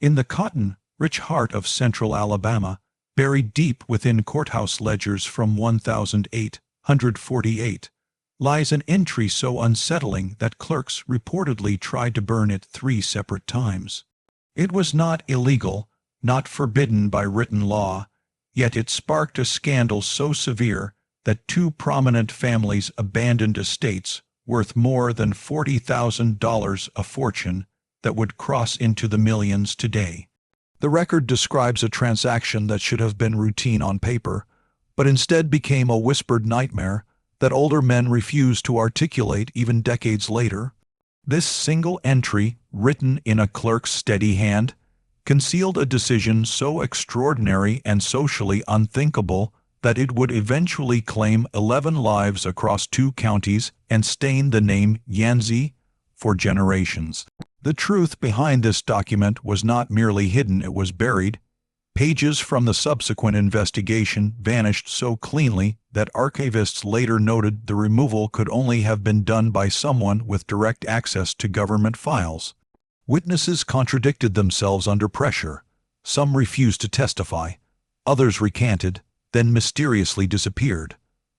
In the cotton-rich heart of central Alabama, buried deep within courthouse ledgers from 1848, lies an entry so unsettling that clerks reportedly tried to burn it 3 separate times. It was not illegal, not forbidden by written law, yet it sparked a scandal so severe that 2 prominent families abandoned estates worth more than $40,000, a fortune that would cross into the millions today. The record describes a transaction that should have been routine on paper, but instead became a whispered nightmare that older men refused to articulate even decades later. This single entry, written in a clerk's steady hand, concealed a decision so extraordinary and socially unthinkable that it would eventually claim 11 lives across 2 counties and stain the name Yancey for generations. The truth behind this document was not merely hidden, it was buried. Pages from the subsequent investigation vanished so cleanly that archivists later noted the removal could only have been done by someone with direct access to government files. Witnesses contradicted themselves under pressure. Some refused to testify. Others recanted, then mysteriously disappeared.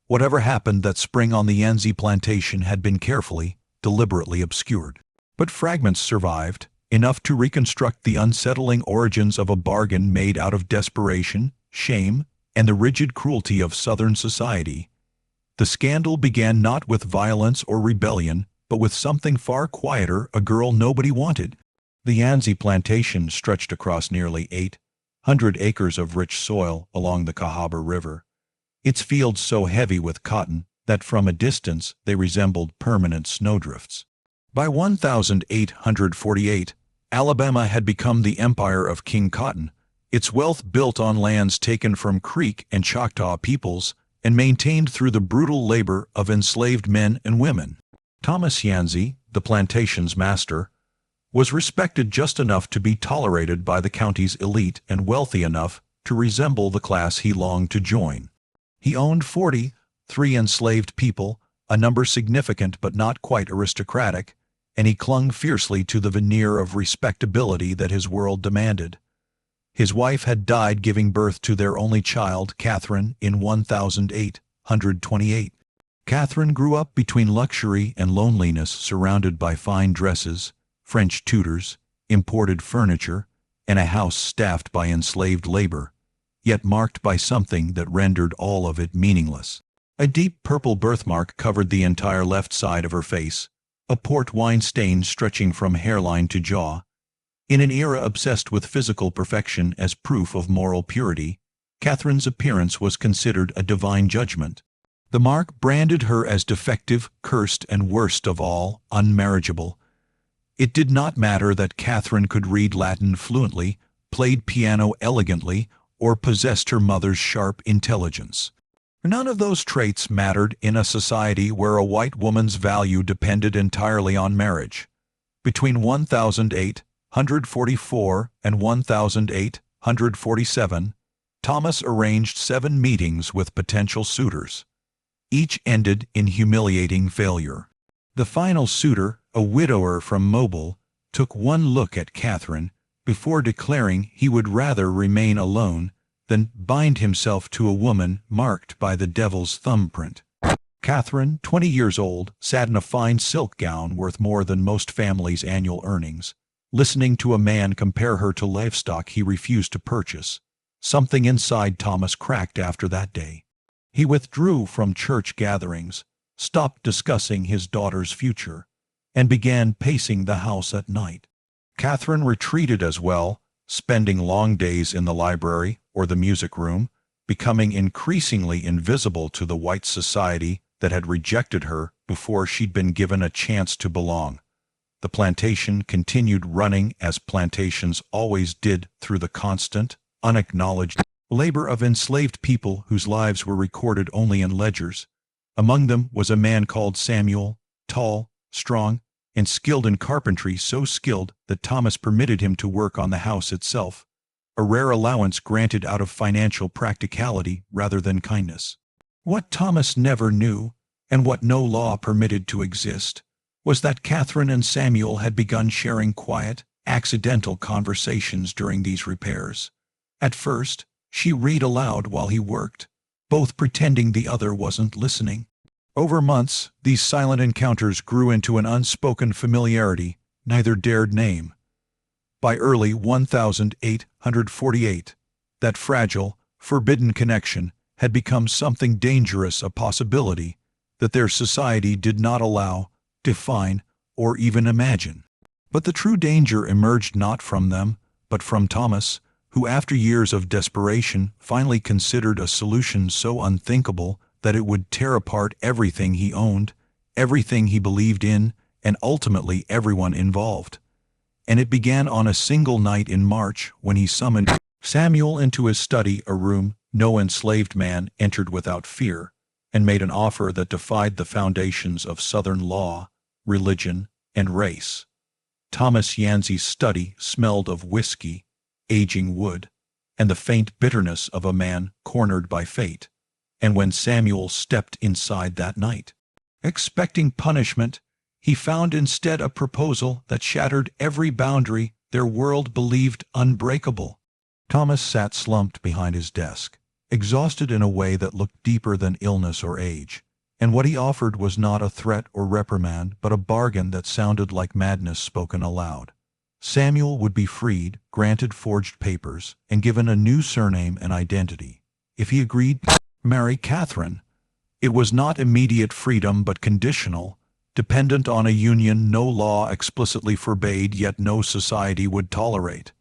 Whatever happened that spring on the Yancey plantation had been carefully, deliberately obscured. But fragments survived, enough to reconstruct the unsettling origins of a bargain made out of desperation, shame, and the rigid cruelty of Southern society. The scandal began not with violence or rebellion, but with something far quieter, a girl nobody wanted. The Yancey plantation stretched across nearly 800 acres of rich soil along the Cahaba River, its fields so heavy with cotton that from a distance they resembled permanent snowdrifts. By 1848, Alabama had become the empire of King Cotton, its wealth built on lands taken from Creek and Choctaw peoples and maintained through the brutal labor of enslaved men and women. Thomas Yancey, the plantation's master, was respected just enough to be tolerated by the county's elite and wealthy enough to resemble the class he longed to join. He owned 43 enslaved people, a number significant but not quite aristocratic, and he clung fiercely to the veneer of respectability that his world demanded. His wife had died giving birth to their only child, Catherine, in 1828. Catherine grew up between luxury and loneliness, surrounded by fine dresses, French tutors, imported furniture, and a house staffed by enslaved labor, yet marked by something that rendered all of it meaningless. A deep purple birthmark covered the entire left side of her face, a port wine stain stretching from hairline to jaw. In an era obsessed with physical perfection as proof of moral purity, Catherine's appearance was considered a divine judgment. The mark branded her as defective, cursed, and worst of all, unmarriageable. It did not matter that Catherine could read Latin fluently, played piano elegantly, or possessed her mother's sharp intelligence. None of those traits mattered in a society where a white woman's value depended entirely on marriage. Between 1844 and 1847, Thomas arranged 7 meetings with potential suitors. Each ended in humiliating failure. The final suitor, a widower from Mobile, took one look at Catherine before declaring he would rather remain alone than bind himself to a woman marked by the devil's thumbprint. Catherine, 20 years old, sat in a fine silk gown worth more than most families' annual earnings, listening to a man compare her to livestock he refused to purchase. Something inside Thomas cracked after that day. He withdrew from church gatherings, stopped discussing his daughter's future, and began pacing the house at night. Catherine retreated as well, spending long days in the library or the music room, becoming increasingly invisible to the white society that had rejected her before she'd been given a chance to belong. The plantation continued running as plantations always did, through the constant, unacknowledged labor of enslaved people whose lives were recorded only in ledgers. Among them was a man called Samuel, tall, strong, and skilled in carpentry, so skilled that Thomas permitted him to work on the house itself, a rare allowance granted out of financial practicality rather than kindness. What Thomas never knew, and what no law permitted to exist, was that Catherine and Samuel had begun sharing quiet accidental conversations during these repairs. At first, she read aloud while he worked, both pretending the other wasn't listening. Over months, these silent encounters grew into an unspoken familiarity neither dared name. By early 1848, that fragile, forbidden connection had become something dangerous, a possibility that their society did not allow, define, or even imagine. But the true danger emerged not from them, but from Thomas, who after years of desperation finally considered a solution so unthinkable that it would tear apart everything he owned, everything he believed in, and ultimately everyone involved. And it began on a single night in March when he summoned Samuel into his study, a room no enslaved man entered without fear, and made an offer that defied the foundations of Southern law, religion, and race. Thomas Yancey's study smelled of whiskey, aging wood, and the faint bitterness of a man cornered by fate. And when Samuel stepped inside that night, expecting punishment, he found instead a proposal that shattered every boundary their world believed unbreakable. Thomas sat slumped behind his desk, exhausted in a way that looked deeper than illness or age, and what he offered was not a threat or reprimand, but a bargain that sounded like madness spoken aloud. Samuel would be freed, granted forged papers, and given a new surname and identity. If he agreed to marry Catherine, it was not immediate freedom but conditional, dependent on a union no law explicitly forbade yet no society would tolerate.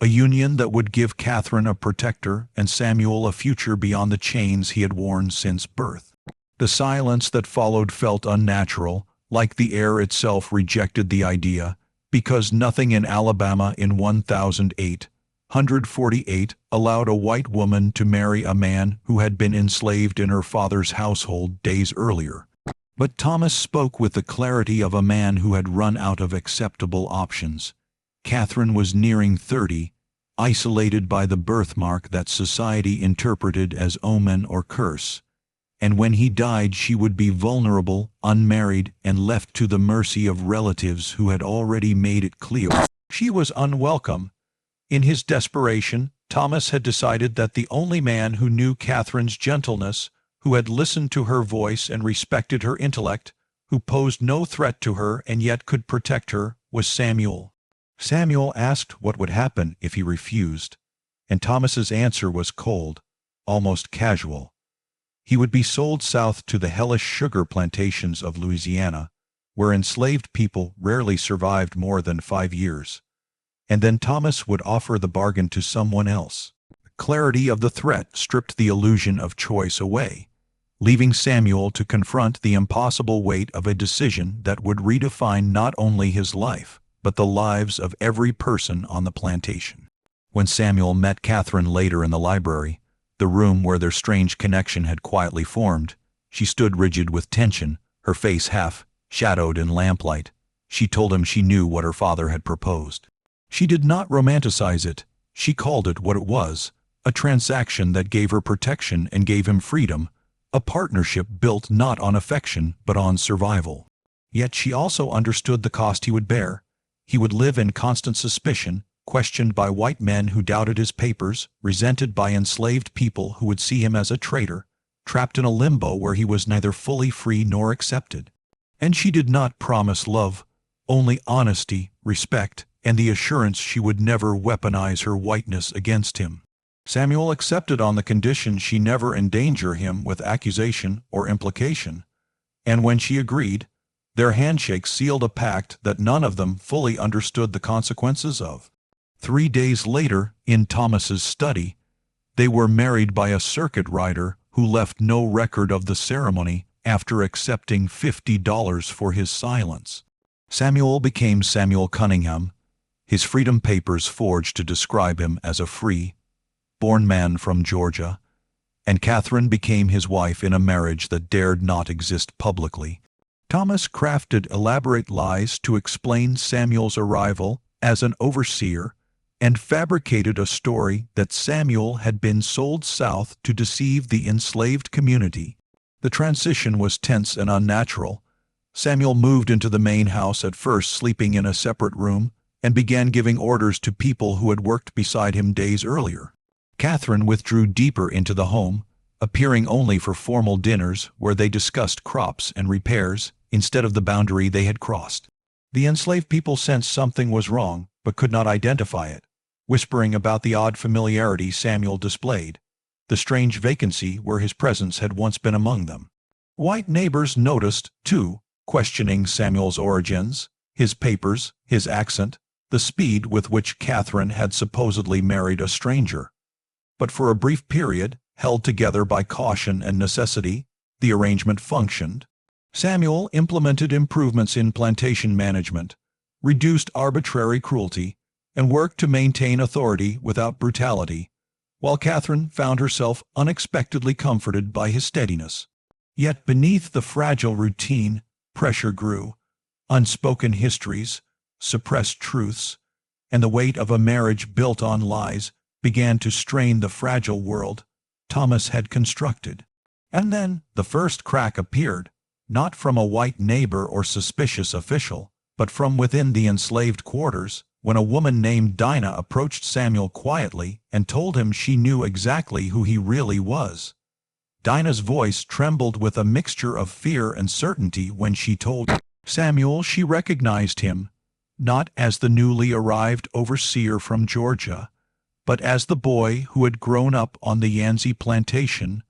A union that would give Catherine a protector and Samuel a future beyond the chains he had worn since birth. The silence that followed felt unnatural, like the air itself rejected the idea, because nothing in Alabama in 1848 allowed a white woman to marry a man who had been enslaved in her father's household days earlier. But Thomas spoke with the clarity of a man who had run out of acceptable options. Catherine was nearing 30, isolated by the birthmark that society interpreted as omen or curse. And when he died she would be vulnerable, unmarried, and left to the mercy of relatives who had already made it clear she was unwelcome. In his desperation, Thomas had decided that the only man who knew Catherine's gentleness, who had listened to her voice and respected her intellect, who posed no threat to her and yet could protect her, was Samuel. Samuel asked what would happen if he refused, and Thomas's answer was cold, almost casual. He would be sold south to the hellish sugar plantations of Louisiana, where enslaved people rarely survived more than 5 years. And then Thomas would offer the bargain to someone else. The clarity of the threat stripped the illusion of choice away, leaving Samuel to confront the impossible weight of a decision that would redefine not only his life, but the lives of every person on the plantation. When Samuel met Catherine later in the library, the room where their strange connection had quietly formed, she stood rigid with tension, her face half shadowed in lamplight. She told him she knew what her father had proposed. She did not romanticize it. She called it what it was, a transaction that gave her protection and gave him freedom, a partnership built not on affection but on survival. Yet she also understood the cost he would bear. He would live in constant suspicion, questioned by white men who doubted his papers, resented by enslaved people who would see him as a traitor, trapped in a limbo where he was neither fully free nor accepted. And she did not promise love, only honesty, respect, and the assurance she would never weaponize her whiteness against him. Samuel accepted on the condition she never endanger him with accusation or implication, and when she agreed, their handshake sealed a pact that none of them fully understood the consequences of. 3 days later, in Thomas's study, they were married by a circuit rider who left no record of the ceremony after accepting $50 for his silence. Samuel became Samuel Cunningham, his freedom papers forged to describe him as a free, born man from Georgia, and Catherine became his wife in a marriage that dared not exist publicly. Thomas crafted elaborate lies to explain Samuel's arrival as an overseer and fabricated a story that Samuel had been sold south to deceive the enslaved community. The transition was tense and unnatural. Samuel moved into the main house, at first sleeping in a separate room, and began giving orders to people who had worked beside him days earlier. Catherine withdrew deeper into the home, appearing only for formal dinners where they discussed crops and repairs instead of the boundary they had crossed. The enslaved people sensed something was wrong, but could not identify it, whispering about the odd familiarity Samuel displayed, the strange vacancy where his presence had once been among them. White neighbors noticed, too, questioning Samuel's origins, his papers, his accent, the speed with which Catherine had supposedly married a stranger. But for a brief period, held together by caution and necessity, the arrangement functioned. Samuel implemented improvements in plantation management, reduced arbitrary cruelty, and worked to maintain authority without brutality, while Catherine found herself unexpectedly comforted by his steadiness. Yet beneath the fragile routine, pressure grew. Unspoken histories, suppressed truths, and the weight of a marriage built on lies began to strain the fragile world Thomas had constructed. And then the first crack appeared, not from a white neighbor or suspicious official, but from within the enslaved quarters, when a woman named Dinah approached Samuel quietly and told him she knew exactly who he really was. Dinah's voice trembled with a mixture of fear and certainty when she told Samuel she recognized him, not as the newly arrived overseer from Georgia, but as the boy who had grown up on the Yanzi plantation,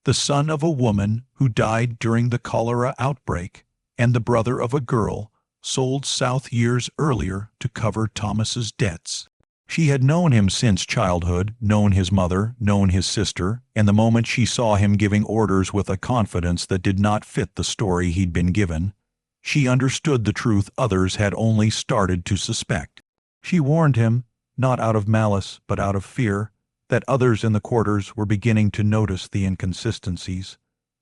the son of a woman who died during the cholera outbreak, and the brother of a girl sold south years earlier to cover Thomas's debts. She had known him since childhood, known his mother, known his sister, and the moment she saw him giving orders with a confidence that did not fit the story he'd been given, she understood the truth others had only started to suspect. She warned him, not out of malice but out of fear, that others in the quarters were beginning to notice the inconsistencies,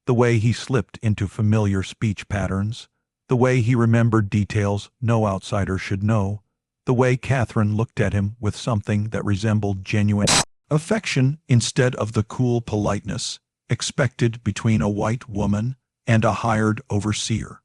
the way he slipped into familiar speech patterns, the way he remembered details no outsider should know, the way Catherine looked at him with something that resembled genuine affection instead of the cool politeness expected between a white woman and a hired overseer.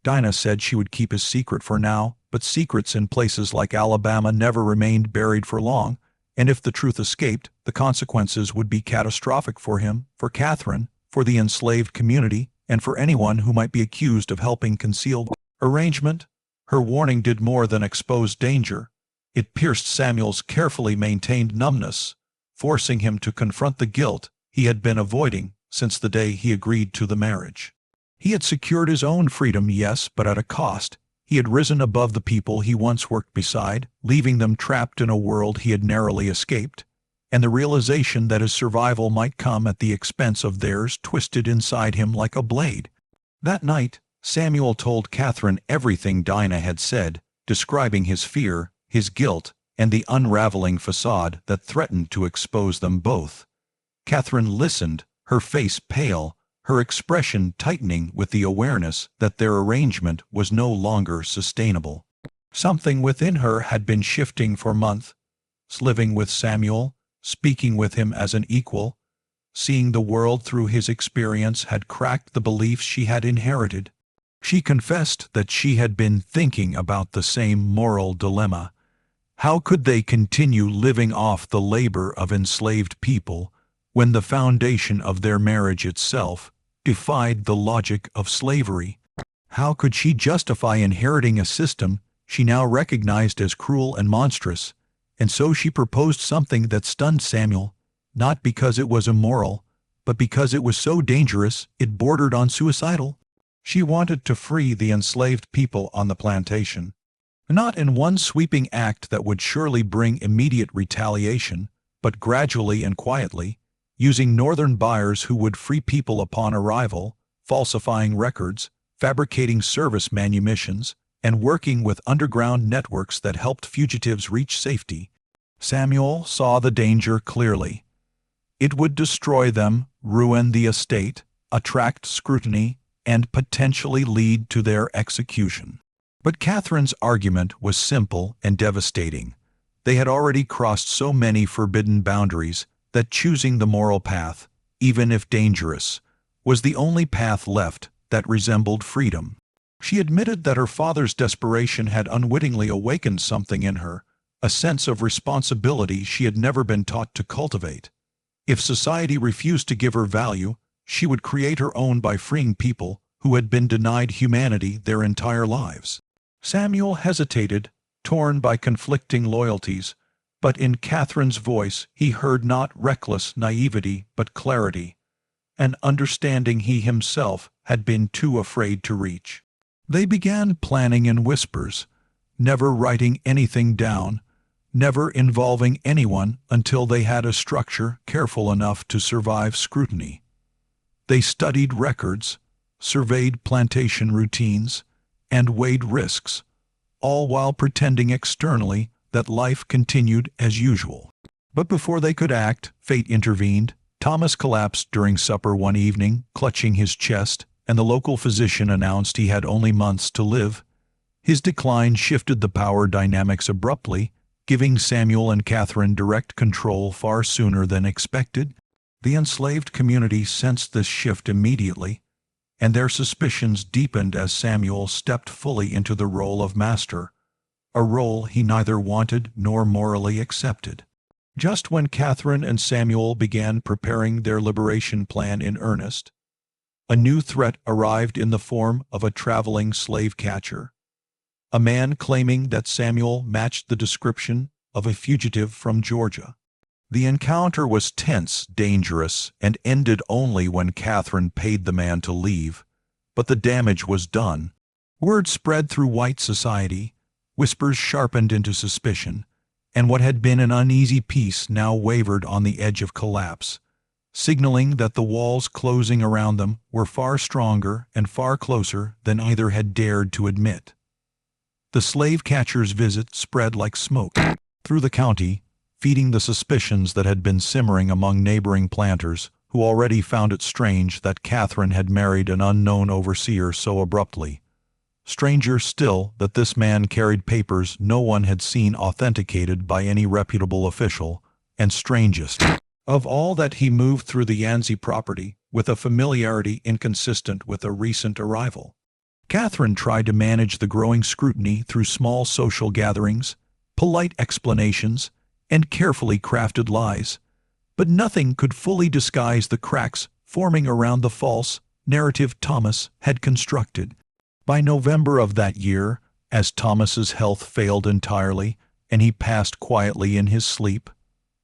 Dinah said she would keep his secret for now, but secrets in places like Alabama never remained buried for long, and if the truth escaped, the consequences would be catastrophic for him, for Catherine, for the enslaved community, and for anyone who might be accused of helping conceal the arrangement. Her warning did more than expose danger. It pierced Samuel's carefully maintained numbness, forcing him to confront the guilt he had been avoiding since the day he agreed to the marriage. He had secured his own freedom, yes, but at a cost. He had risen above the people he once worked beside, leaving them trapped in a world he had narrowly escaped, and the realization that his survival might come at the expense of theirs twisted inside him like a blade. That night, Samuel told Catherine everything Dinah had said, describing his fear, his guilt, and the unraveling facade that threatened to expose them both. Catherine listened, her face pale, her expression tightening with the awareness that their arrangement was no longer sustainable. Something within her had been shifting for months, living with Samuel, speaking with him as an equal, seeing the world through his experience had cracked the beliefs she had inherited. She confessed that she had been thinking about the same moral dilemma. How could they continue living off the labor of enslaved people when the foundation of their marriage itself defied the logic of slavery? How could she justify inheriting a system she now recognized as cruel and monstrous? And so she proposed something that stunned Samuel, not because it was immoral, but because it was so dangerous it bordered on suicidal. She wanted to free the enslaved people on the plantation, not in one sweeping act that would surely bring immediate retaliation, but gradually and quietly, using northern buyers who would free people upon arrival, falsifying records, fabricating service manumissions, and working with underground networks that helped fugitives reach safety. Samuel saw the danger clearly. It would destroy them, ruin the estate, attract scrutiny, and potentially lead to their execution. But Catherine's argument was simple and devastating. They had already crossed so many forbidden boundaries that choosing the moral path, even if dangerous, was the only path left that resembled freedom. She admitted that her father's desperation had unwittingly awakened something in her, a sense of responsibility she had never been taught to cultivate. If society refused to give her value, she would create her own by freeing people who had been denied humanity their entire lives. Samuel hesitated, torn by conflicting loyalties, but in Catherine's voice he heard not reckless naivety but clarity, an understanding he himself had been too afraid to reach. They began planning in whispers, never writing anything down, never involving anyone until they had a structure careful enough to survive scrutiny. They studied records, surveyed plantation routines, and weighed risks, all while pretending externally that life continued as usual. But before they could act, fate intervened. Thomas collapsed during supper one evening, clutching his chest, and the local physician announced he had only months to live. His decline shifted the power dynamics abruptly, giving Samuel and Catherine direct control far sooner than expected. The enslaved community sensed this shift immediately, and their suspicions deepened as Samuel stepped fully into the role of master, a role he neither wanted nor morally accepted. Just when Catherine and Samuel began preparing their liberation plan in earnest, a new threat arrived in the form of a traveling slave catcher, a man claiming that Samuel matched the description of a fugitive from Georgia. The encounter was tense, dangerous, and ended only when Catherine paid the man to leave, but the damage was done. Word spread through white society, whispers sharpened into suspicion, and what had been an uneasy peace now wavered on the edge of collapse, signaling that the walls closing around them were far stronger and far closer than either had dared to admit. The slave catcher's visit spread like smoke through the county, feeding the suspicions that had been simmering among neighboring planters, who already found it strange that Catherine had married an unknown overseer so abruptly. Stranger still that this man carried papers no one had seen authenticated by any reputable official, and strangest of all that he moved through the Yanzi property with a familiarity inconsistent with a recent arrival. Catherine tried to manage the growing scrutiny through small social gatherings, polite explanations, and carefully crafted lies, but nothing could fully disguise the cracks forming around the false narrative Thomas had constructed. By November of that year, as Thomas's health failed entirely and he passed quietly in his sleep,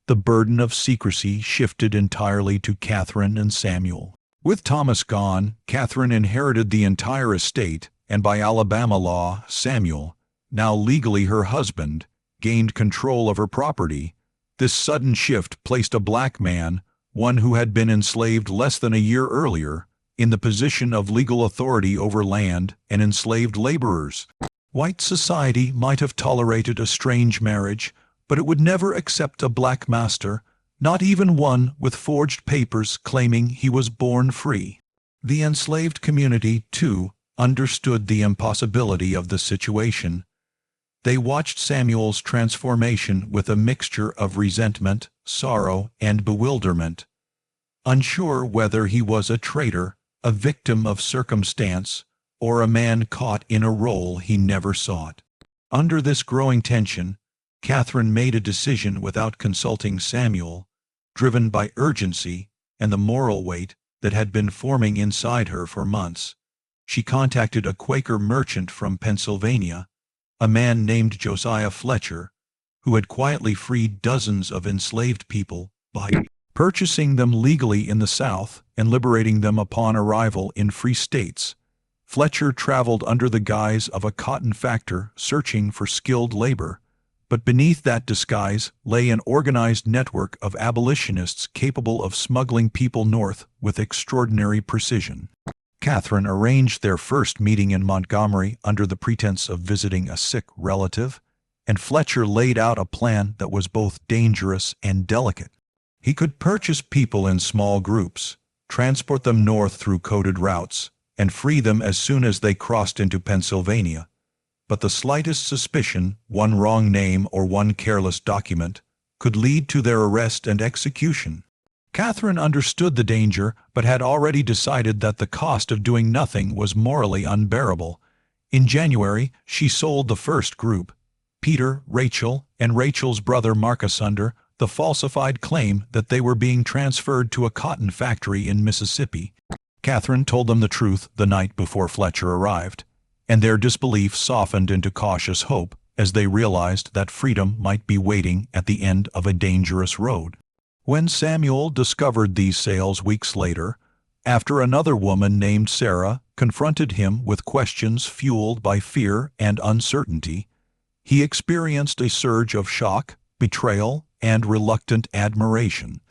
the burden of secrecy shifted entirely to Catherine and Samuel. With Thomas gone, Catherine inherited the entire estate, and by Alabama law, Samuel, now legally her husband, gained control of her property. This sudden shift placed a black man, one who had been enslaved less than a year earlier, in the position of legal authority over land and enslaved laborers. White society might have tolerated a strange marriage, but it would never accept a black master, not even one with forged papers claiming he was born free. The enslaved community, too, understood the impossibility of the situation. They watched Samuel's transformation with a mixture of resentment, sorrow, and bewilderment, unsure whether he was a traitor, a victim of circumstance, or a man caught in a role he never sought. Under this growing tension, Catherine made a decision without consulting Samuel, driven by urgency and the moral weight that had been forming inside her for months. She contacted a Quaker merchant from Pennsylvania, a man named Josiah Fletcher, who had quietly freed dozens of enslaved people by purchasing them legally in the South and liberating them upon arrival in free states. Fletcher traveled under the guise of a cotton factor searching for skilled labor, but beneath that disguise lay an organized network of abolitionists capable of smuggling people north with extraordinary precision. Catherine arranged their first meeting in Montgomery under the pretense of visiting a sick relative, and Fletcher laid out a plan that was both dangerous and delicate. He could purchase people in small groups, transport them north through coded routes, and free them as soon as they crossed into Pennsylvania. But the slightest suspicion, one wrong name or one careless document, could lead to their arrest and execution. Catherine understood the danger, but had already decided that the cost of doing nothing was morally unbearable, In January, she sold the first group, Peter, Rachel, and Rachel's brother Marcus, under the falsified claim that they were being transferred to a cotton factory in Mississippi. Catherine told them the truth the night before Fletcher arrived, and their disbelief softened into cautious hope as they realized that freedom might be waiting at the end of a dangerous road. When Samuel discovered these sales weeks later, after another woman named Sarah confronted him with questions fueled by fear and uncertainty, he experienced a surge of shock, betrayal, and reluctant admiration.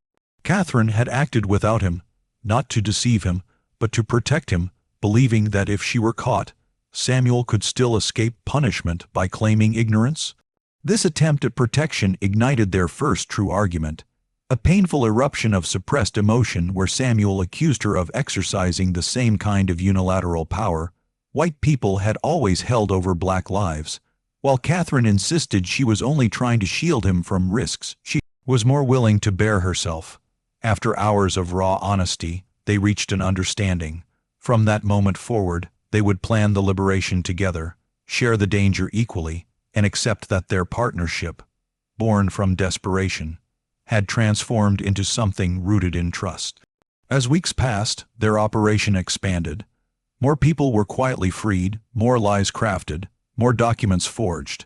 Catherine had acted without him, not to deceive him, but to protect him, believing that if she were caught, Samuel could still escape punishment by claiming ignorance. This attempt at protection ignited their first true argument, a painful eruption of suppressed emotion where Samuel accused her of exercising the same kind of unilateral power white people had always held over black lives, while Catherine insisted she was only trying to shield him from risks she was more willing to bear herself. After hours of raw honesty, they reached an understanding. From that moment forward, they would plan the liberation together, share the danger equally, and accept that their partnership, born from desperation, had transformed into something rooted in trust. As weeks passed, their operation expanded. More people were quietly freed, more lies crafted, more documents forged.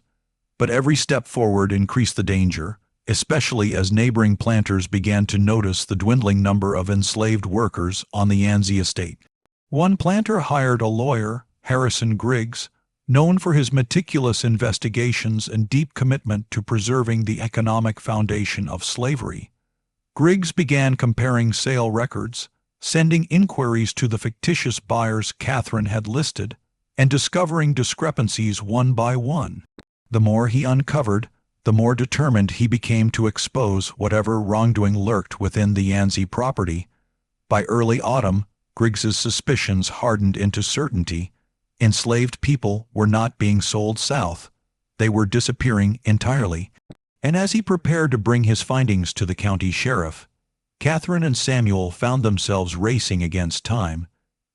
But every step forward increased the danger, especially as neighboring planters began to notice the dwindling number of enslaved workers on the Yancey estate. One planter hired a lawyer, Harrison Griggs, known for his meticulous investigations and deep commitment to preserving the economic foundation of slavery. Griggs began comparing sale records, sending inquiries to the fictitious buyers Catherine had listed, and discovering discrepancies one by one. The more he uncovered, the more determined he became to expose whatever wrongdoing lurked within the Yancey property. By early autumn, Griggs's suspicions hardened into certainty. Enslaved people were not being sold south. They were disappearing entirely. And as he prepared to bring his findings to the county sheriff, Catherine and Samuel found themselves racing against time,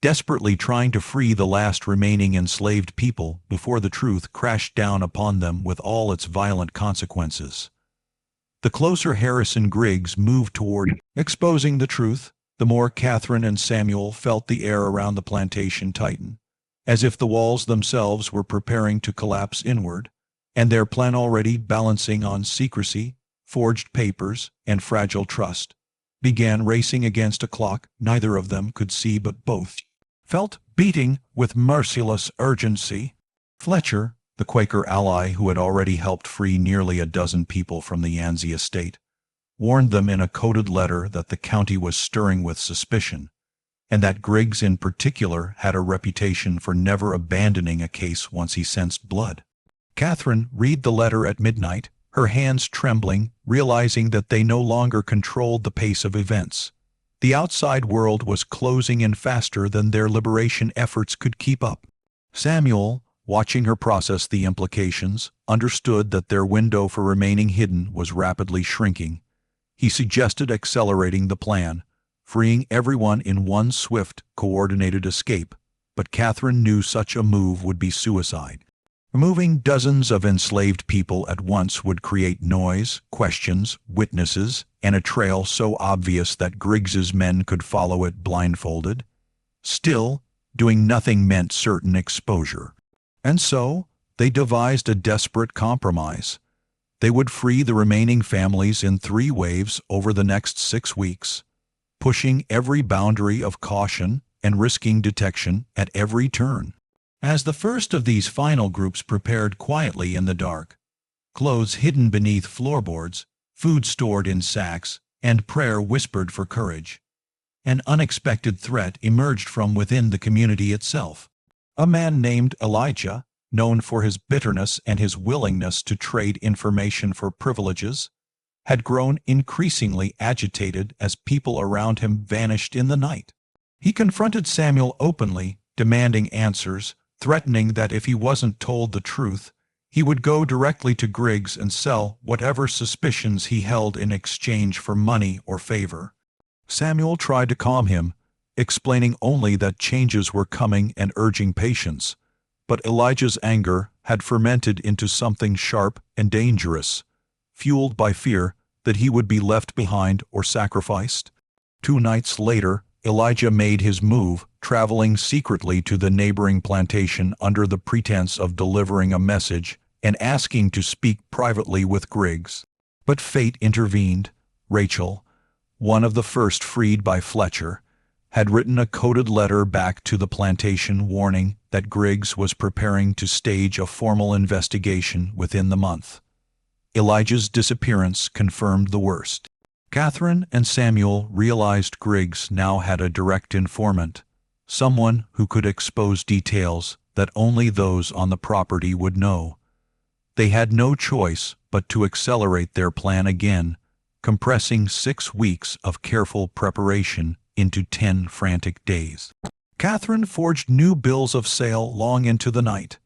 desperately trying to free the last remaining enslaved people before the truth crashed down upon them with all its violent consequences. The closer Harrison Griggs moved toward exposing the truth, the more Catherine and Samuel felt the air around the plantation tighten, as if the walls themselves were preparing to collapse inward, and their plan already balancing on secrecy, forged papers, and fragile trust, began racing against a clock neither of them could see but both felt beating with merciless urgency. Fletcher, the Quaker ally who had already helped free nearly a dozen people from the Yancey estate, warned them in a coded letter that the county was stirring with suspicion, and that Griggs in particular had a reputation for never abandoning a case once he sensed blood. Catherine read the letter at midnight, her hands trembling, realizing that they no longer controlled the pace of events. The outside world was closing in faster than their liberation efforts could keep up. Samuel, watching her process the implications, understood that their window for remaining hidden was rapidly shrinking. He suggested accelerating the plan, freeing everyone in one swift, coordinated escape, but Catherine knew such a move would be suicide. Removing dozens of enslaved people at once would create noise, questions, witnesses, and a trail so obvious that Griggs's men could follow it blindfolded. Still, doing nothing meant certain exposure. And so, they devised a desperate compromise. They would free the remaining families in 3 waves over the next 6 weeks, pushing every boundary of caution and risking detection at every turn. As the first of these final groups prepared quietly in the dark, clothes hidden beneath floorboards, food stored in sacks, and prayer whispered for courage, an unexpected threat emerged from within the community itself. A man named Elijah, known for his bitterness and his willingness to trade information for privileges, had grown increasingly agitated as people around him vanished in the night. He confronted Samuel openly, demanding answers, threatening that if he wasn't told the truth, he would go directly to Griggs and sell whatever suspicions he held in exchange for money or favor. Samuel tried to calm him, explaining only that changes were coming and urging patience, But Elijah's anger had fermented into something sharp and dangerous, fueled by fear that he would be left behind or sacrificed. 2 nights later, Elijah made his move, traveling secretly to the neighboring plantation under the pretense of delivering a message and asking to speak privately with Griggs. But fate intervened. Rachel, one of the first freed by Fletcher, had written a coded letter back to the plantation warning that Griggs was preparing to stage a formal investigation within the month. Elijah's disappearance confirmed the worst. Catherine and Samuel realized Griggs now had a direct informant, someone who could expose details that only those on the property would know. They had no choice but to accelerate their plan again, compressing 6 weeks of careful preparation into 10 frantic days. Catherine forged new bills of sale long into the night,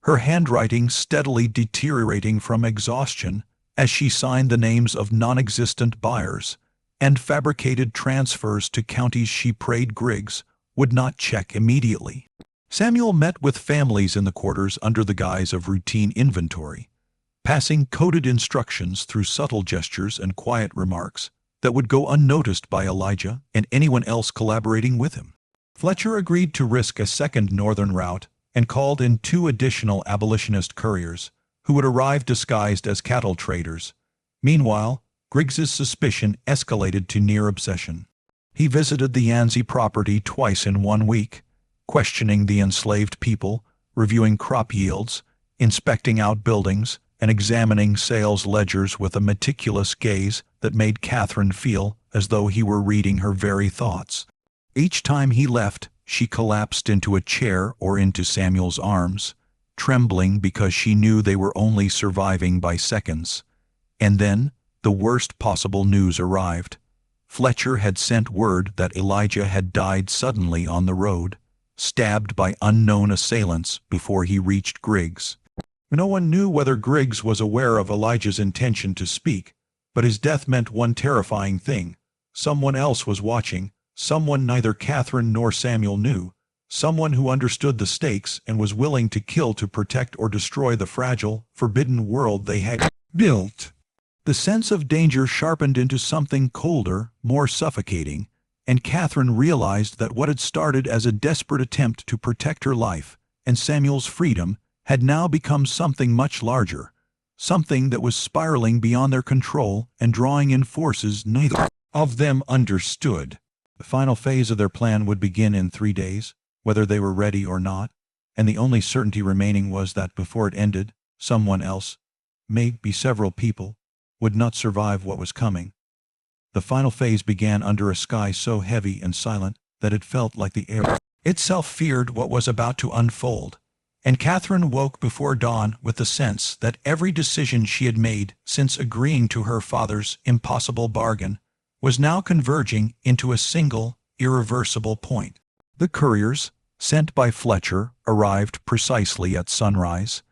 her handwriting steadily deteriorating from exhaustion as she signed the names of non-existent buyers and fabricated transfers to counties she prayed Griggs would not check immediately. Samuel met with families in the quarters under the guise of routine inventory, passing coded instructions through subtle gestures and quiet remarks that would go unnoticed by Elijah and anyone else collaborating with him. Fletcher agreed to risk a second northern route and called in 2 additional abolitionist couriers who would arrive disguised as cattle traders. Meanwhile, Griggs's suspicion escalated to near obsession. He visited the Yancey property twice in 1 week, questioning the enslaved people, reviewing crop yields, inspecting outbuildings, and examining sales ledgers with a meticulous gaze that made Catherine feel as though he were reading her very thoughts. Each time he left, she collapsed into a chair or into Samuel's arms, trembling because she knew they were only surviving by seconds. And then, the worst possible news arrived. Fletcher had sent word that Elijah had died suddenly on the road, stabbed by unknown assailants before he reached Griggs. No one knew whether Griggs was aware of Elijah's intention to speak, but his death meant one terrifying thing. Someone else was watching, someone neither Catherine nor Samuel knew, someone who understood the stakes and was willing to kill to protect or destroy the fragile, forbidden world they had built. The sense of danger sharpened into something colder, more suffocating, and Catherine realized that what had started as a desperate attempt to protect her life and Samuel's freedom had now become something much larger, something that was spiraling beyond their control and drawing in forces neither of them understood. The final phase of their plan would begin in 3 days, whether they were ready or not, and the only certainty remaining was that before it ended, someone else, maybe several people, would not survive what was coming. The final phase began under a sky so heavy and silent that it felt like the air itself feared what was about to unfold. And Catherine woke before dawn with the sense that every decision she had made since agreeing to her father's impossible bargain was now converging into a single, irreversible point. The couriers, sent by Fletcher, arrived precisely at sunrise,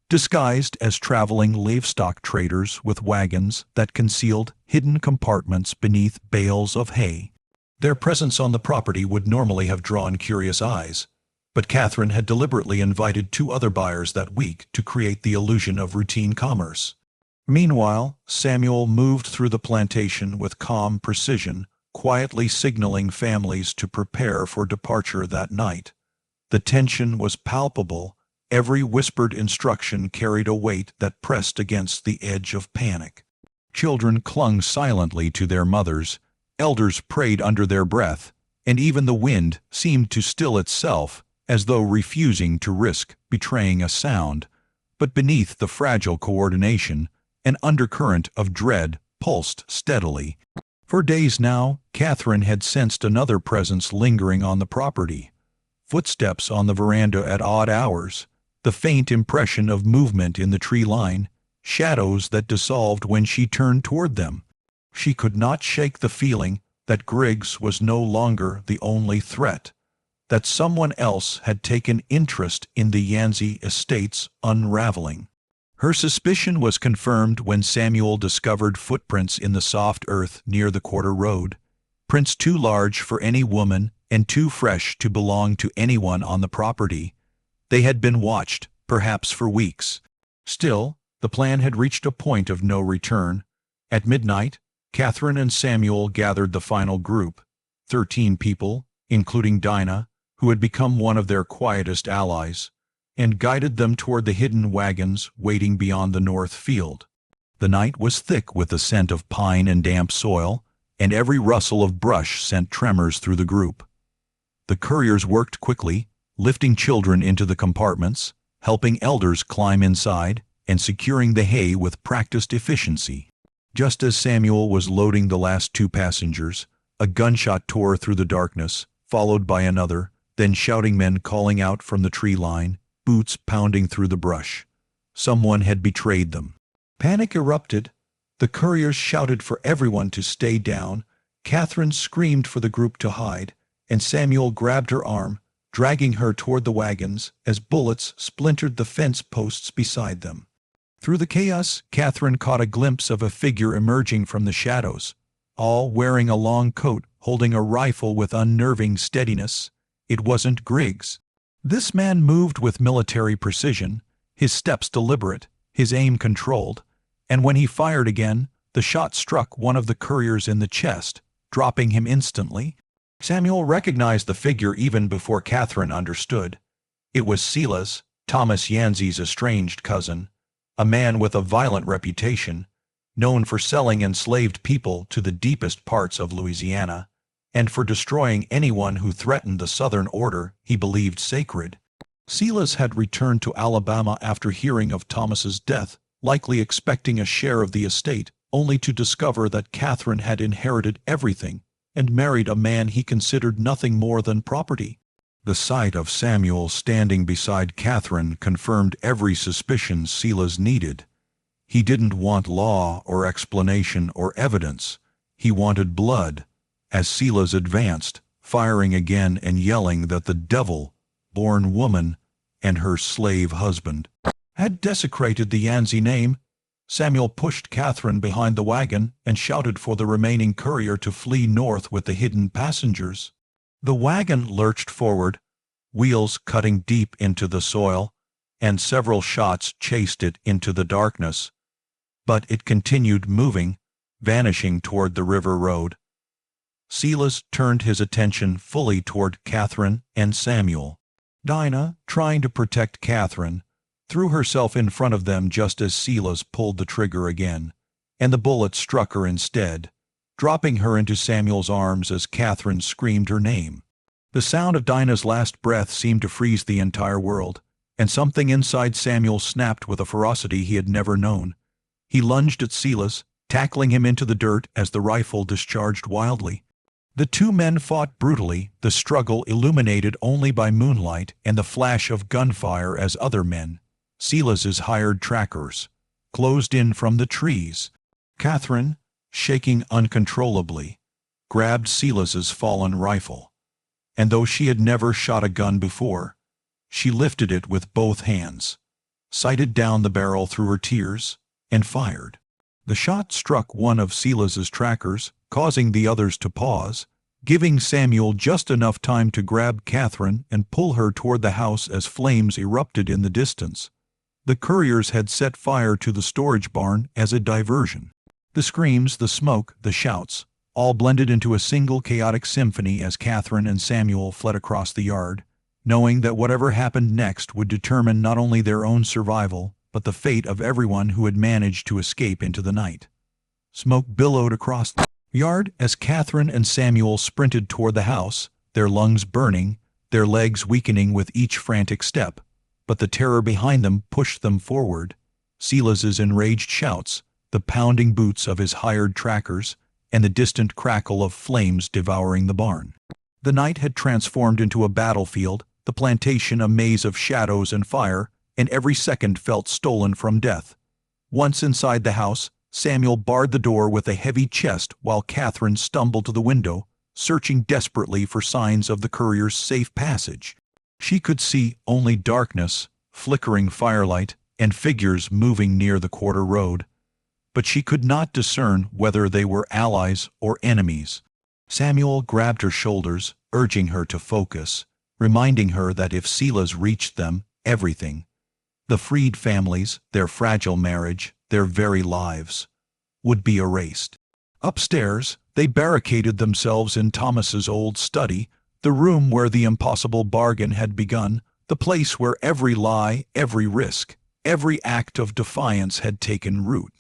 disguised as traveling livestock traders with wagons that concealed hidden compartments beneath bales of hay. Their presence on the property would normally have drawn curious eyes, but Catherine had deliberately invited 2 other buyers that week to create the illusion of routine commerce. Meanwhile, Samuel moved through the plantation with calm precision, quietly signaling families to prepare for departure that night. The tension was palpable. Every whispered instruction carried a weight that pressed against the edge of panic. Children clung silently to their mothers, elders prayed under their breath, and even the wind seemed to still itself, as though refusing to risk betraying a sound. But beneath the fragile coordination, an undercurrent of dread pulsed steadily. For days now, Catherine had sensed another presence lingering on the property. Footsteps on the veranda at odd hours, the faint impression of movement in the tree line, shadows that dissolved when she turned toward them. She could not shake the feeling that Griggs was no longer the only threat, that someone else had taken interest in the Yancey estate's unraveling. Her suspicion was confirmed when Samuel discovered footprints in the soft earth near the quarter road, prints too large for any woman and too fresh to belong to anyone on the property. They had been watched, perhaps for weeks. Still, the plan had reached a point of no return. At midnight, Catherine and Samuel gathered the final group, 13 people, including Dinah, who had become one of their quietest allies, and guided them toward the hidden wagons waiting beyond the north field. The night was thick with the scent of pine and damp soil, and every rustle of brush sent tremors through the group. The couriers worked quickly, lifting children into the compartments, helping elders climb inside, and securing the hay with practiced efficiency. Just as Samuel was loading the last 2 passengers, a gunshot tore through the darkness, followed by another, then shouting men calling out from the tree line, boots pounding through the brush. Someone had betrayed them. Panic erupted. The couriers shouted for everyone to stay down. Catherine screamed for the group to hide, and Samuel grabbed her arm, dragging her toward the wagons as bullets splintered the fence posts beside them. Through the chaos, Catherine caught a glimpse of a figure emerging from the shadows, all wearing a long coat, holding a rifle with unnerving steadiness. It wasn't Griggs. This man moved with military precision, his steps deliberate, his aim controlled, and when he fired again, the shot struck one of the couriers in the chest, dropping him instantly. Samuel recognized the figure even before Catherine understood. It was Silas, Thomas Yancey's estranged cousin, a man with a violent reputation, known for selling enslaved people to the deepest parts of Louisiana, and for destroying anyone who threatened the Southern order he believed sacred. Silas had returned to Alabama after hearing of Thomas's death, likely expecting a share of the estate, only to discover that Catherine had inherited everything and married a man he considered nothing more than property. The sight of Samuel standing beside Catherine confirmed every suspicion Silas needed. He didn't want law or explanation or evidence. He wanted blood. As Silas advanced, firing again and yelling that the devil-born woman and her slave husband had desecrated the Yancey name, Samuel pushed Catherine behind the wagon and shouted for the remaining courier to flee north with the hidden passengers. The wagon lurched forward, wheels cutting deep into the soil, and several shots chased it into the darkness. But it continued moving, vanishing toward the river road. Silas turned his attention fully toward Catherine and Samuel. Dinah, trying to protect Catherine, threw herself in front of them just as Silas pulled the trigger again, and the bullet struck her instead, dropping her into Samuel's arms as Catherine screamed her name. The sound of Dinah's last breath seemed to freeze the entire world, and something inside Samuel snapped with a ferocity he had never known. He lunged at Silas, tackling him into the dirt as the rifle discharged wildly. The 2 men fought brutally, the struggle illuminated only by moonlight and the flash of gunfire as other men, Silas's hired trackers, closed in from the trees. Catherine, shaking uncontrollably, grabbed Silas's fallen rifle, and though she had never shot a gun before, she lifted it with both hands, sighted down the barrel through her tears, and fired. The shot struck one of Silas's trackers, causing the others to pause, giving Samuel just enough time to grab Catherine and pull her toward the house as flames erupted in the distance. The couriers had set fire to the storage barn as a diversion. The screams, the smoke, the shouts, all blended into a single chaotic symphony as Catherine and Samuel fled across the yard, knowing that whatever happened next would determine not only their own survival, but the fate of everyone who had managed to escape into the night. Smoke billowed across the yard as Catherine and Samuel sprinted toward the house, their lungs burning, their legs weakening with each frantic step. But the terror behind them pushed them forward. Silas's enraged shouts, the pounding boots of his hired trackers, and the distant crackle of flames devouring the barn. The night had transformed into a battlefield, the plantation a maze of shadows and fire, and every second felt stolen from death. Once inside the house, Samuel barred the door with a heavy chest while Catherine stumbled to the window, searching desperately for signs of the courier's safe passage. She could see only darkness, flickering firelight, and figures moving near the quarter road. But she could not discern whether they were allies or enemies. Samuel grabbed her shoulders, urging her to focus, reminding her that if Silas reached them, everything. The freed families, their fragile marriage, their very lives, would be erased. Upstairs, they barricaded themselves in Thomas's old study, the room where the impossible bargain had begun, the place where every lie, every risk, every act of defiance had taken root.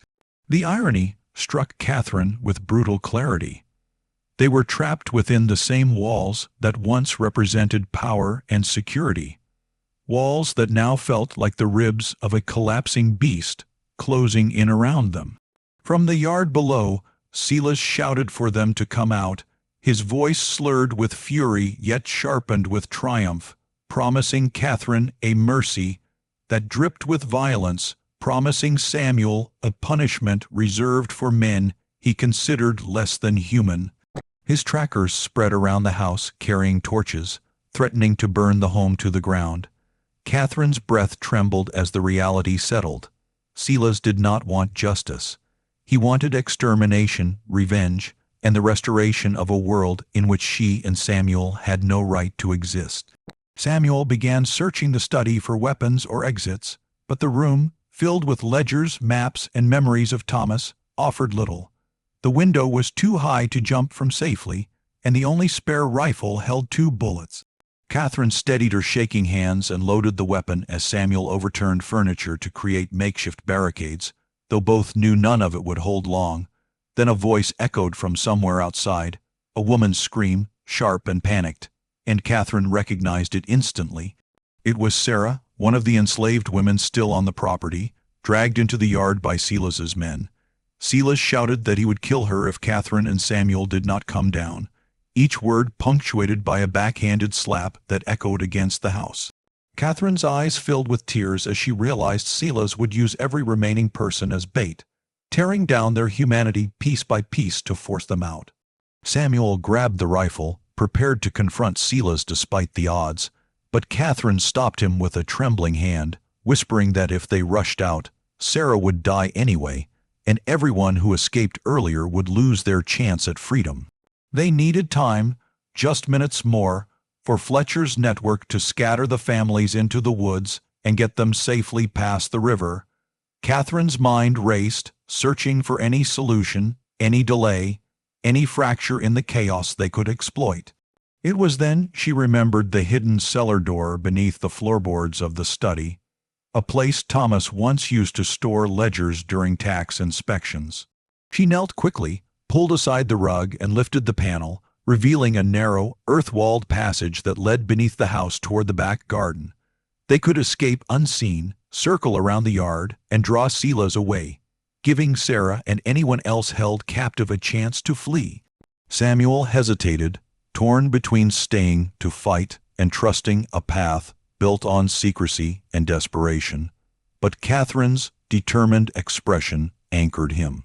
The irony struck Catherine with brutal clarity. They were trapped within the same walls that once represented power and security, walls that now felt like the ribs of a collapsing beast closing in around them. From the yard below, Silas shouted for them to come out, his voice slurred with fury yet sharpened with triumph, promising Catherine a mercy that dripped with violence, promising Samuel a punishment reserved for men he considered less than human. His trackers spread around the house carrying torches, threatening to burn the home to the ground. Catherine's breath trembled as the reality settled. Silas did not want justice. He wanted extermination, revenge, and the restoration of a world in which she and Samuel had no right to exist. Samuel began searching the study for weapons or exits, but the room, filled with ledgers, maps, and memories of Thomas, offered little. The window was too high to jump from safely, and the only spare rifle held 2 bullets. Catherine steadied her shaking hands and loaded the weapon as Samuel overturned furniture to create makeshift barricades, though both knew none of it would hold long. Then a voice echoed from somewhere outside, a woman's scream, sharp and panicked, and Catherine recognized it instantly. It was Sarah, one of the enslaved women still on the property, dragged into the yard by Silas's men. Silas shouted that he would kill her if Catherine and Samuel did not come down, each word punctuated by a backhanded slap that echoed against the house. Catherine's eyes filled with tears as she realized Silas would use every remaining person as bait, tearing down their humanity piece by piece to force them out. Samuel grabbed the rifle, prepared to confront Silas despite the odds, but Catherine stopped him with a trembling hand, whispering that if they rushed out, Sarah would die anyway, and everyone who escaped earlier would lose their chance at freedom. They needed time, just minutes more, for Fletcher's network to scatter the families into the woods and get them safely past the river. Catherine's mind raced, searching for any solution, any delay, any fracture in the chaos they could exploit. It was then she remembered the hidden cellar door beneath the floorboards of the study, a place Thomas once used to store ledgers during tax inspections. She knelt quickly, pulled aside the rug and lifted the panel, revealing a narrow, earth-walled passage that led beneath the house toward the back garden. They could escape unseen, circle around the yard, and draw Silas away, giving Sarah and anyone else held captive a chance to flee. Samuel hesitated, torn between staying to fight and trusting a path built on secrecy and desperation. But Catherine's determined expression anchored him.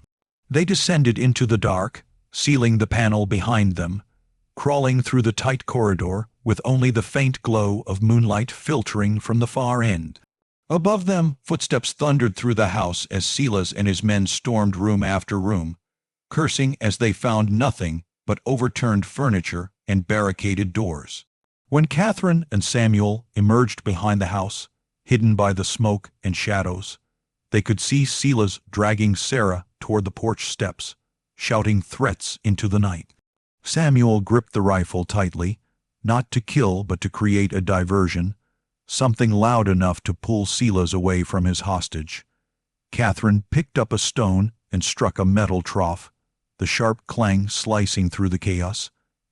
They descended into the dark, sealing the panel behind them, crawling through the tight corridor with only the faint glow of moonlight filtering from the far end. Above them, footsteps thundered through the house as Silas and his men stormed room after room, cursing as they found nothing but overturned furniture and barricaded doors. When Catherine and Samuel emerged behind the house, hidden by the smoke and shadows, they could see Silas dragging Sarah toward the porch steps, shouting threats into the night. Samuel gripped the rifle tightly, not to kill but to create a diversion, something loud enough to pull Silas away from his hostage. Catherine picked up a stone and struck a metal trough, the sharp clang slicing through the chaos,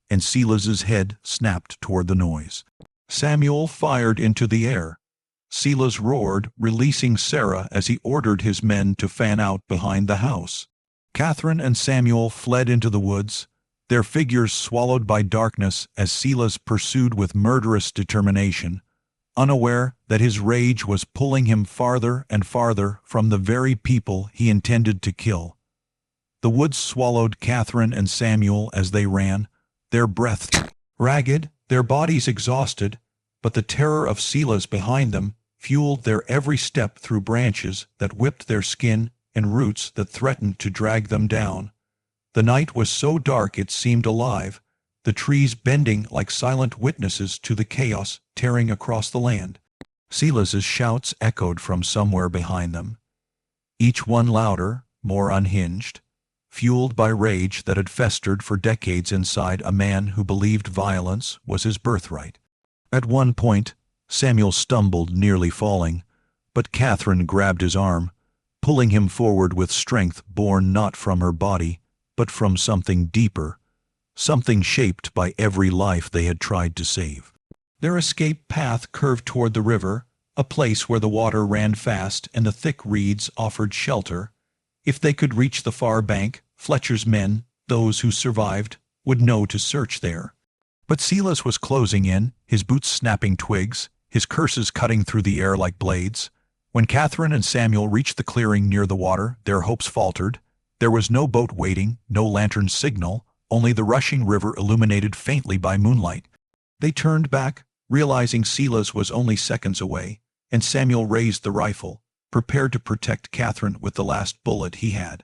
and Silas's head snapped toward the noise. Samuel fired into the air. Silas roared, releasing Sarah as he ordered his men to fan out behind the house. Catherine and Samuel fled into the woods, their figures swallowed by darkness as Silas pursued with murderous determination, unaware that his rage was pulling him farther and farther from the very people he intended to kill. The woods swallowed Catherine and Samuel as they ran, their breath ragged, their bodies exhausted, but the terror of Silas behind them fueled their every step through branches that whipped their skin and roots that threatened to drag them down. The night was so dark it seemed alive, the trees bending like silent witnesses to the chaos tearing across the land. Silas's shouts echoed from somewhere behind them, each one louder, more unhinged, fueled by rage that had festered for decades inside a man who believed violence was his birthright. At one point, Samuel stumbled, nearly falling, but Catherine grabbed his arm, pulling him forward with strength born not from her body, but from something deeper, something shaped by every life they had tried to save. Their escape path curved toward the river, a place where the water ran fast and the thick reeds offered shelter. If they could reach the far bank, Fletcher's men, those who survived, would know to search there. But Silas was closing in, his boots snapping twigs, his curses cutting through the air like blades. When Catherine and Samuel reached the clearing near the water, their hopes faltered. There was no boat waiting, no lantern signal, only the rushing river illuminated faintly by moonlight. They turned back, realizing Silas was only seconds away, and Samuel raised the rifle, prepared to protect Catherine with the last bullet he had.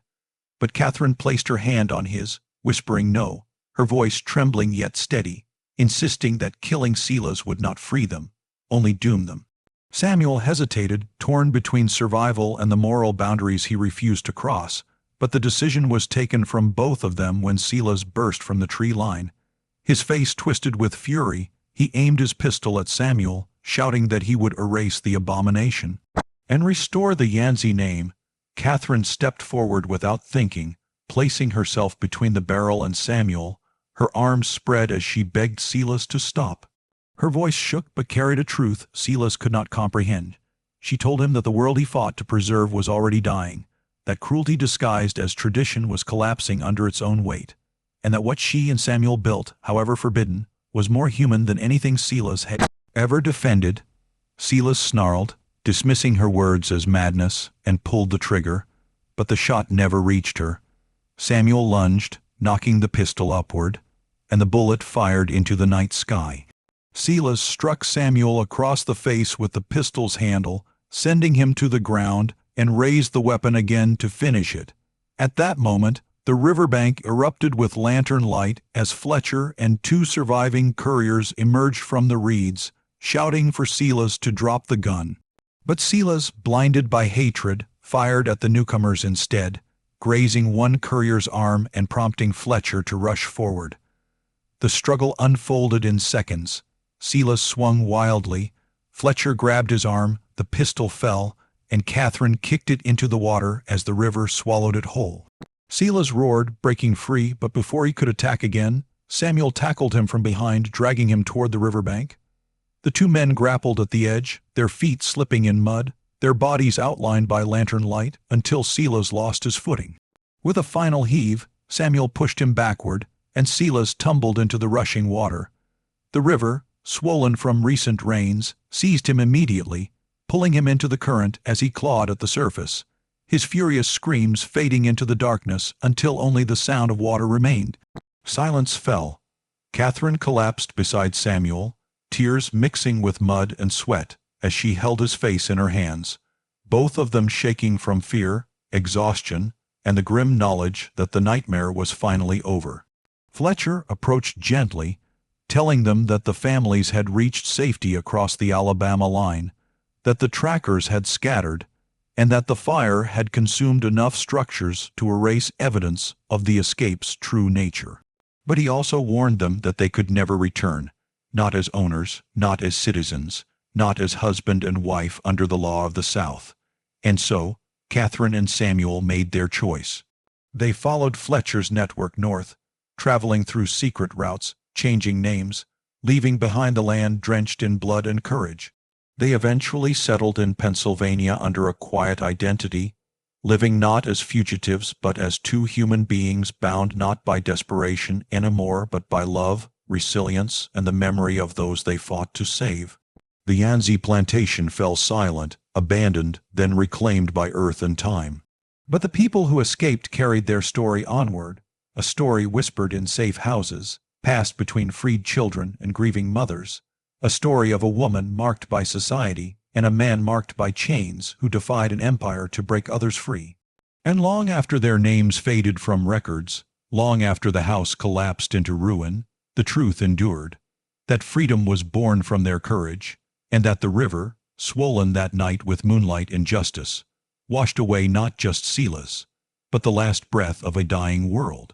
But Catherine placed her hand on his, whispering no, her voice trembling yet steady, insisting that killing Silas would not free them, only doom them. Samuel hesitated, torn between survival and the moral boundaries he refused to cross, but the decision was taken from both of them when Silas burst from the tree line. His face twisted with fury, he aimed his pistol at Samuel, shouting that he would erase the abomination and restore the Yanzi name. Catherine stepped forward without thinking, placing herself between the barrel and Samuel, her arms spread as she begged Silas to stop. Her voice shook but carried a truth Silas could not comprehend. She told him that the world he fought to preserve was already dying, that cruelty disguised as tradition was collapsing under its own weight, and that what she and Samuel built, however forbidden, was more human than anything Silas had ever defended. Silas snarled, dismissing her words as madness, and pulled the trigger, but the shot never reached her. Samuel lunged, knocking the pistol upward, and the bullet fired into the night sky. Silas struck Samuel across the face with the pistol's handle, sending him to the ground, and raised the weapon again to finish it. At that moment, the riverbank erupted with lantern light as Fletcher and two surviving couriers emerged from the reeds, shouting for Silas to drop the gun. But Silas, blinded by hatred, fired at the newcomers instead, grazing one courier's arm and prompting Fletcher to rush forward. The struggle unfolded in seconds. Silas swung wildly, Fletcher grabbed his arm, the pistol fell, and Catherine kicked it into the water as the river swallowed it whole. Silas roared, breaking free, but before he could attack again, Samuel tackled him from behind, dragging him toward the riverbank. The two men grappled at the edge, their feet slipping in mud, their bodies outlined by lantern light, until Silas lost his footing. With a final heave, Samuel pushed him backward, and Silas tumbled into the rushing water. The river, swollen from recent rains, seized him immediately, pulling him into the current as he clawed at the surface, his furious screams fading into the darkness until only the sound of water remained. Silence fell. Catherine collapsed beside Samuel, tears mixing with mud and sweat as she held his face in her hands, both of them shaking from fear, exhaustion, and the grim knowledge that the nightmare was finally over. Fletcher approached gently, telling them that the families had reached safety across the Alabama line, that the trackers had scattered, and that the fire had consumed enough structures to erase evidence of the escape's true nature. But he also warned them that they could never return, not as owners, not as citizens, not as husband and wife under the law of the South. And so, Catherine and Samuel made their choice. They followed Fletcher's network north, traveling through secret routes, changing names, leaving behind the land drenched in blood and courage. They eventually settled in Pennsylvania under a quiet identity, living not as fugitives but as two human beings bound not by desperation anymore but by love, resilience, and the memory of those they fought to save. The Yanzi plantation fell silent, abandoned, then reclaimed by earth and time. But the people who escaped carried their story onward, a story whispered in safe houses, passed between freed children and grieving mothers, a story of a woman marked by society and a man marked by chains who defied an empire to break others free. And long after their names faded from records, long after the house collapsed into ruin, the truth endured, that freedom was born from their courage, and that the river, swollen that night with moonlight and justice, washed away not just Sila's, but the last breath of a dying world.